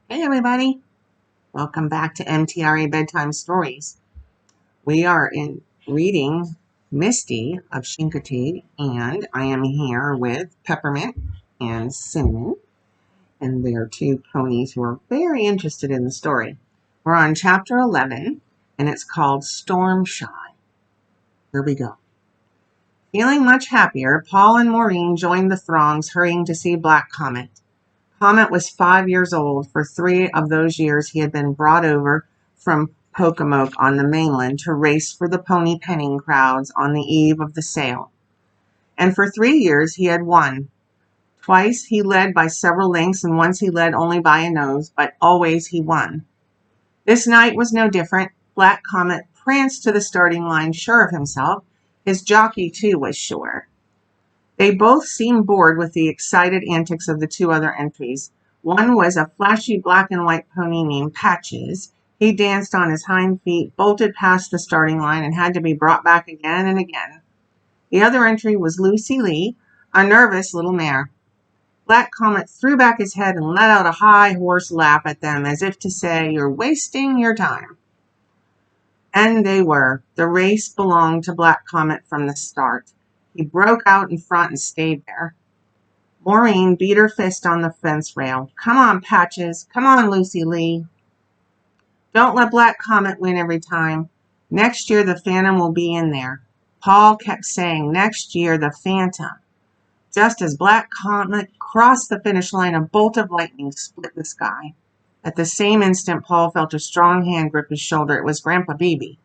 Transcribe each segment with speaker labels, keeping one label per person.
Speaker 1: Hey everybody, welcome back to MTRA Bedtime Stories. We are reading Misty of Chincoteague, and I am here with Peppermint and Cinnamon, and they are two ponies who are very interested in the story. We're on chapter 11, and it's called Storm Shy. Here we go. Feeling much happier, Paul and Maureen joined the throngs hurrying to see Black Comet. Comet was 5 years old. For 3 of those years, he had been brought over from Pocomoke on the mainland to race for the pony penning crowds on the eve of the sale. And for 3 years, he had won. Twice he led by several lengths, and once he led only by a nose, but always he won. This night was no different. Black Comet pranced to the starting line, sure of himself. His jockey, too, was sure. They both seemed bored with the excited antics of the 2 other entries. One was a flashy black and white pony named Patches. He danced on his hind feet, bolted past the starting line, and had to be brought back again and again. The other entry was Lucy Lee, a nervous little mare. Black Comet threw back his head and let out a high, hoarse laugh at them, as if to say, "You're wasting your time." And they were. The race belonged to Black Comet from the start. He broke out in front and stayed there. Maureen beat her fist on the fence rail. "Come on, Patches. Come on, Lucy Lee. Don't let Black Comet win every time. Next year the Phantom will be in there." Paul kept saying, "Next year the Phantom." Just as Black Comet crossed the finish line, a bolt of lightning split the sky. At the same instant, Paul felt a strong hand grip his shoulder. It was Grandpa Beebe.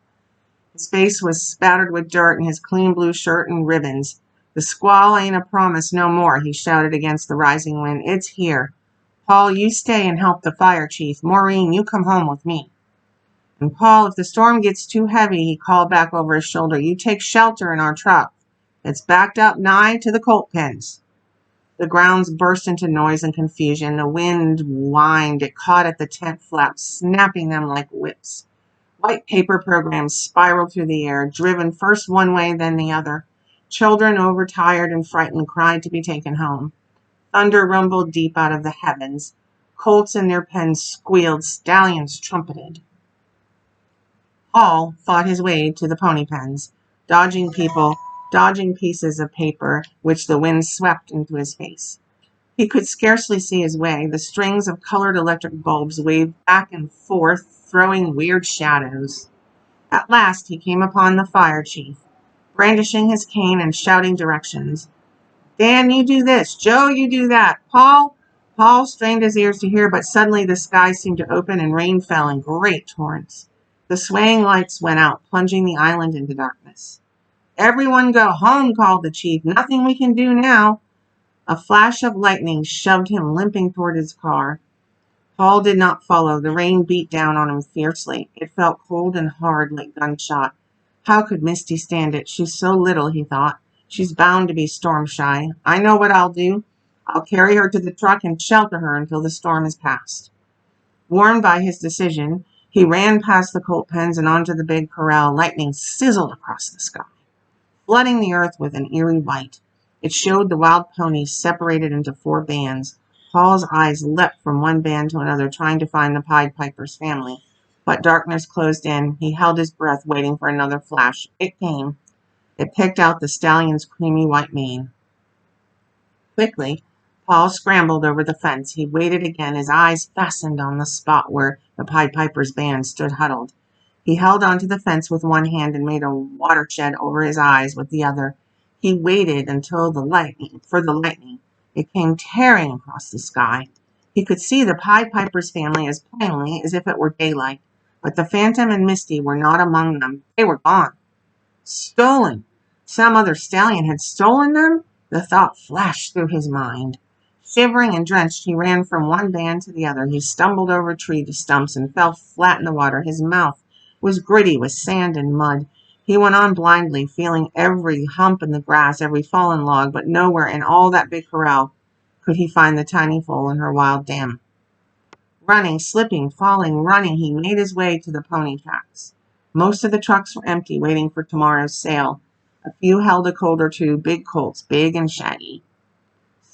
Speaker 1: His face was spattered with dirt and his clean blue shirt and ribbons. "The squall ain't a promise no more," he shouted against the rising wind. "It's here. Paul, you stay and help the fire chief. Maureen, you come home with me. And Paul, if the storm gets too heavy," he called back over his shoulder, "you take shelter in our truck. It's backed up nigh to the colt pens." The grounds burst into noise and confusion. The wind whined. It caught at the tent flaps, snapping them like whips. White paper programs spiraled through the air, driven first one way, then the other. Children, overtired and frightened, cried to be taken home. Thunder rumbled deep out of the heavens. Colts in their pens squealed. Stallions trumpeted. Paul fought his way to the pony pens, dodging people, dodging pieces of paper which the wind swept into his face. He could scarcely see his way. The strings of colored electric bulbs waved back and forth, throwing weird shadows. At last he came upon the fire chief, brandishing his cane and shouting directions. "Dan, you do this. Joe, you do that. Paul." Paul strained his ears to hear, but suddenly the sky seemed to open and rain fell in great torrents. The swaying lights went out, plunging the island into darkness. "Everyone go home," called the chief. "Nothing we can do now." A flash of lightning shoved him limping toward his car. Paul did not follow. The rain beat down on him fiercely. It felt cold and hard like gunshot. How could Misty stand it? She's so little, he thought. She's bound to be storm shy. I know what I'll do. I'll carry her to the truck and shelter her until the storm is past. Warned by his decision, he ran past the colt pens and onto the big corral. Lightning sizzled across the sky, flooding the earth with an eerie white. It showed the wild ponies separated into 4 bands. Paul's eyes leapt from one band to another, trying to find the Pied Piper's family. But darkness closed in. He held his breath, waiting for another flash. It came. It picked out the stallion's creamy white mane. Quickly, Paul scrambled over the fence. He waited again, his eyes fastened on the spot where the Pied Piper's band stood huddled. He held onto the fence with one hand and made a watershed over his eyes with the other. He waited until the lightning. It came tearing across the sky. He could see the Pied Piper's family as plainly as if it were daylight, but the Phantom and Misty were not among them. They were gone. Stolen. Some other stallion had stolen them? The thought flashed through his mind. Shivering and drenched, he ran from one band to the other. He stumbled over tree stumps and fell flat in the water. His mouth was gritty with sand and mud. He went on blindly, feeling every hump in the grass, every fallen log, but nowhere in all that big corral could he find the tiny foal and her wild dam. Running, slipping, falling, running, he made his way to the pony tracks. Most of the trucks were empty, waiting for tomorrow's sale. A few held a colt or 2, big colts, big and shaggy.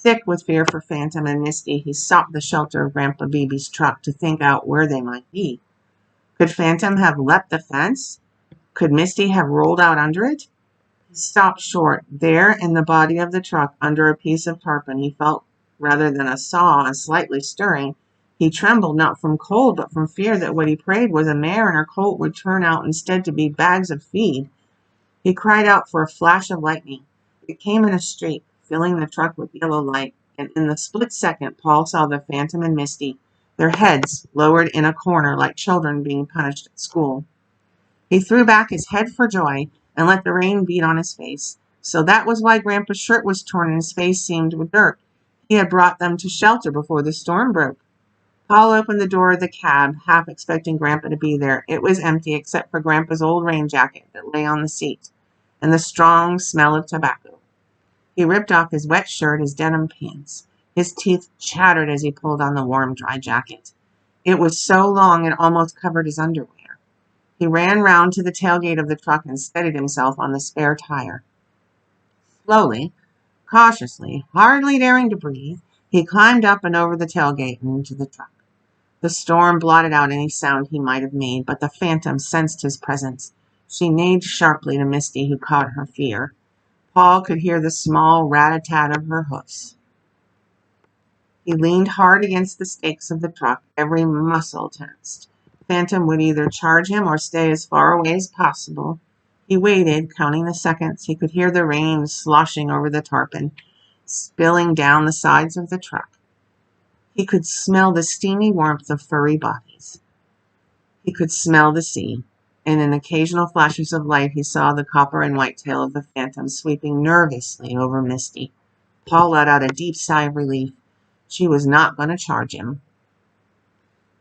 Speaker 1: Sick with fear for Phantom and Misty, he sought the shelter of Grandpa Beebe's truck to think out where they might be. Could Phantom have leapt the fence? Could Misty have rolled out under it? He stopped short. There in the body of the truck, under a piece of tarpaulin, he felt, rather than a saw, slightly stirring. He trembled, not from cold, but from fear that what he prayed was a mare and her colt would turn out instead to be bags of feed. He cried out for a flash of lightning. It came in a streak, filling the truck with yellow light, and in the split second Paul saw the Phantom and Misty, their heads lowered in a corner like children being punished at school. He threw back his head for joy and let the rain beat on his face. So that was why Grandpa's shirt was torn and his face seamed with dirt. He had brought them to shelter before the storm broke. Paul opened the door of the cab, half expecting Grandpa to be there. It was empty except for Grandpa's old rain jacket that lay on the seat, and the strong smell of tobacco. He ripped off his wet shirt, his denim pants. His teeth chattered as he pulled on the warm, dry jacket. It was so long it almost covered his underwear. He ran round to the tailgate of the truck and steadied himself on the spare tire. Slowly, cautiously, hardly daring to breathe, he climbed up and over the tailgate and into the truck. The storm blotted out any sound he might have made, but the Phantom sensed his presence. She neighed sharply to Misty, who caught her fear. Paul could hear the small rat-a-tat of her hoofs. He leaned hard against the stakes of the truck, every muscle tensed. Phantom would either charge him or stay as far away as possible. He waited, counting the seconds. He could hear the rain sloshing over the tarpaulin, spilling down the sides of the truck. He could smell the steamy warmth of furry bodies. He could smell the sea, and in occasional flashes of light he saw the copper and white tail of the Phantom sweeping nervously over Misty. Paul let out a deep sigh of relief. She was not going to charge him.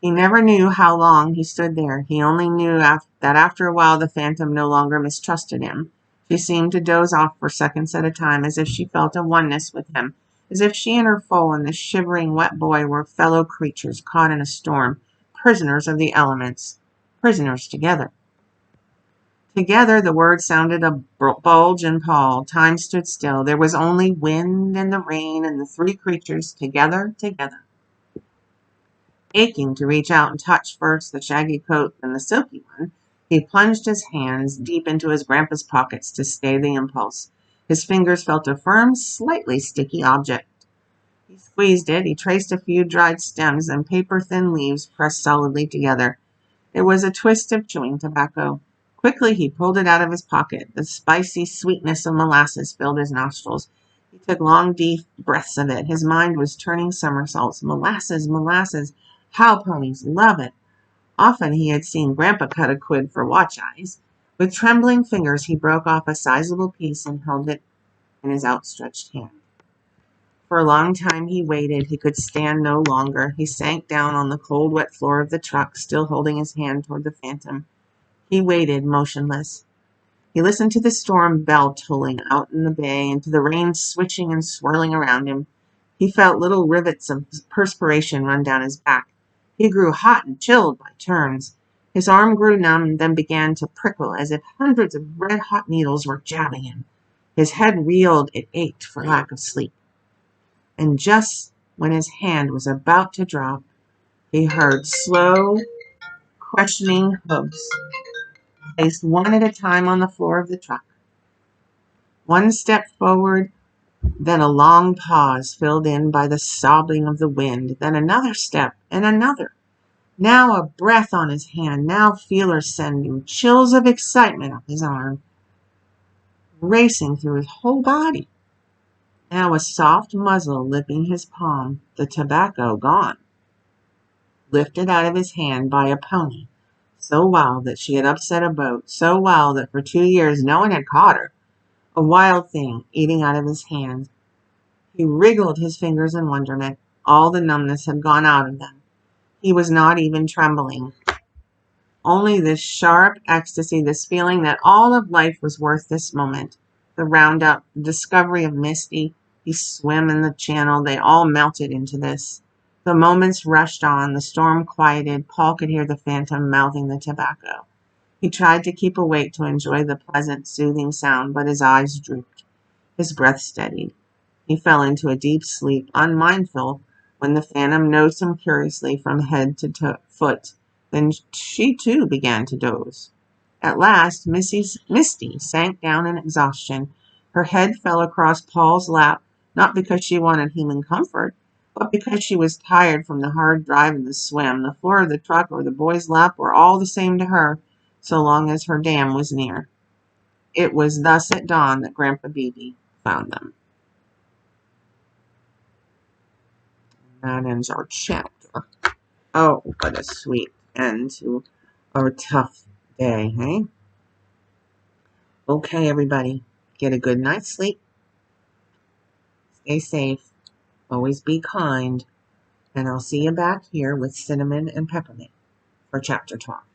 Speaker 1: He never knew how long he stood there. He only knew that after a while the Phantom no longer mistrusted him. She seemed to doze off for seconds at a time, as if she felt a oneness with him, as if she and her foal and the shivering wet boy were fellow creatures caught in a storm, prisoners of the elements, prisoners together. Together, the word sounded a bulge in Paul. Time stood still. There was only wind and the rain and the three creatures together. Aching to reach out and touch first the shaggy coat, then the silky one, he plunged his hands deep into his grandpa's pockets to stay the impulse. His fingers felt a firm, slightly sticky object. He squeezed it. He traced a few dried stems and paper-thin leaves pressed solidly together. It was a twist of chewing tobacco. Quickly he pulled it out of his pocket. The spicy sweetness of molasses filled his nostrils. He took long, deep breaths of it. His mind was turning somersaults. Molasses, molasses. How ponies love it. Often he had seen Grandpa cut a quid for watch eyes. With trembling fingers he broke off a sizable piece and held it in his outstretched hand. For a long time he waited. He could stand no longer. He sank down on the cold, wet floor of the truck, still holding his hand toward the Phantom. He waited, motionless. He listened to the storm bell tolling out in the bay and to the rain switching and swirling around him. He felt little rivets of perspiration run down his back. He grew hot and chilled by turns. His arm grew numb and then began to prickle as if hundreds of red-hot needles were jabbing him. His head reeled. It ached for lack of sleep. And just when his hand was about to drop, he heard slow, questioning hooves placed one at a time on the floor of the truck. One step forward, then a long pause filled in by the sobbing of the wind, then another step and another. Now a breath on his hand, now feelers sending chills of excitement up his arm, racing through his whole body. Now a soft muzzle lipping his palm, the tobacco gone, lifted out of his hand by a pony, so wild that she had upset a boat, so wild that for 2 years no one had caught her, a wild thing eating out of his hand. He wriggled his fingers in wonderment. All the numbness had gone out of them. He was not even trembling. Only this sharp ecstasy, this feeling that all of life was worth this moment. The roundup, the discovery of Misty, he swam in the channel, they all melted into this. The moments rushed on, the storm quieted. Paul could hear the Phantom mouthing the tobacco. He tried to keep awake to enjoy the pleasant, soothing sound, but his eyes drooped. His breath steadied. He fell into a deep sleep, unmindful when the phantom nosed him curiously from head to foot. Then she too began to doze. At last Misty sank down in exhaustion. Her head fell across Paul's lap, not because she wanted human comfort, but because she was tired from the hard drive and the swim. The floor of the truck or the boy's lap were all the same to her, so long as her dam was near. It was thus at dawn that Grandpa Beebe found them. That ends our chapter. Oh, what a sweet end to a tough day, hey? Okay, everybody, get a good night's sleep. Stay safe. Always be kind. And I'll see you back here with Cinnamon and Peppermint for Chapter Talk.